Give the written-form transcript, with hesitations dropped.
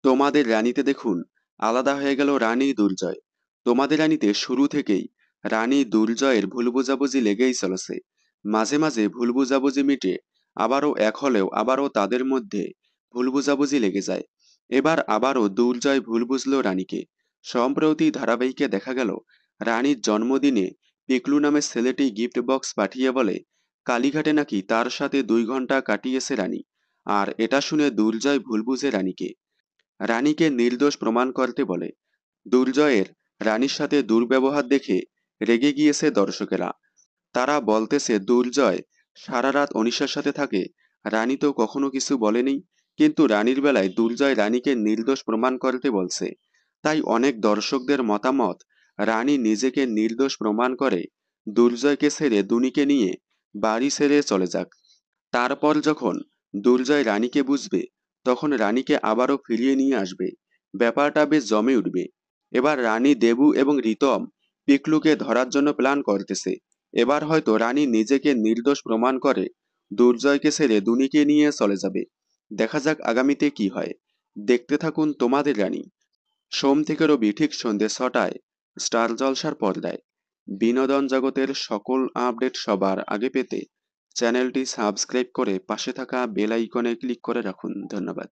তোমাদের রানীতে দেখুন, আলাদা হয়ে গেল রানী দুর্জয়। তোমাদের রানীতে শুরু থেকেই রানী দুর্জয়ের ভুল বোঝাবুঝি লেগেই চলেছে। মাঝে মাঝে ভুল বোঝাবুঝি মিটে আবারও এক হলেও আবারও তাদের মধ্যে ভুল বোঝাবুঝি লেগে যায়। এবার আবারও দুর্জয় ভুল বুঝল রানীকে। সম্প্রতি ধারাবাহিকে দেখা গেল রানীর জন্মদিনে পিকলু নামে ছেলেটি গিফট বক্স পাঠিয়ে বলে কালীঘাটে নাকি তার সাথে 2 ঘন্টা কাটিয়েছে রানী। আর এটা শুনে দুর্জয় ভুল বুঝে রানীকে রানীকে নির্দোষ প্রমাণ করতে বলে। দুর্জয়ের রানীর সাথে দুর্ব্যবহার দেখে রেগে গিয়েছে দর্শকেরা। তারা বলতেছে দুর্জয় সারা রাত অনিশার সাথে থাকে, রানী তো কখনো কিছু বলেনি। কিন্তু রানীর বেলায় দুর্জয় রানীকে নির্দোষ প্রমাণ করতে বলছে। তাই অনেক দর্শকদের মতামত, রানী নিজেকে নির্দোষ প্রমাণ করে দুর্জয়কে ছেড়ে দুনিকে নিয়ে বাড়ি ছেড়ে চলে যাক। তারপর যখন দুর্জয় রানীকে বুঝবে, তখন রানীকে আবারও ফিরিয়ে নিয়ে আসবে। ব্যাপারটা বেশ জমে উঠবে। এবার রানী, দেবু এবং রিতম পিকলুকে ধরার জন্য প্ল্যান করতেছে। এবার হয়তো রানী নিজেকে নির্দোষ প্রমাণ করে দুর্জয়কে ছেড়ে দুনিকে নিয়ে চলে যাবে। দেখা যাক আগামীতে কি হয়। দেখতে থাকুন তোমাদের রানী। সোম থেকে রবি ঠিক সন্ধ্যে 6টায় স্টার জলসার পর্দায়। বিনোদন জগতের সকল আপডেট সবার আগে পেতে চ্যানেলটি সাবস্ক্রাইব করে পাশে থাকা বেল আইকনে ক্লিক করে রাখুন। ধন্যবাদ।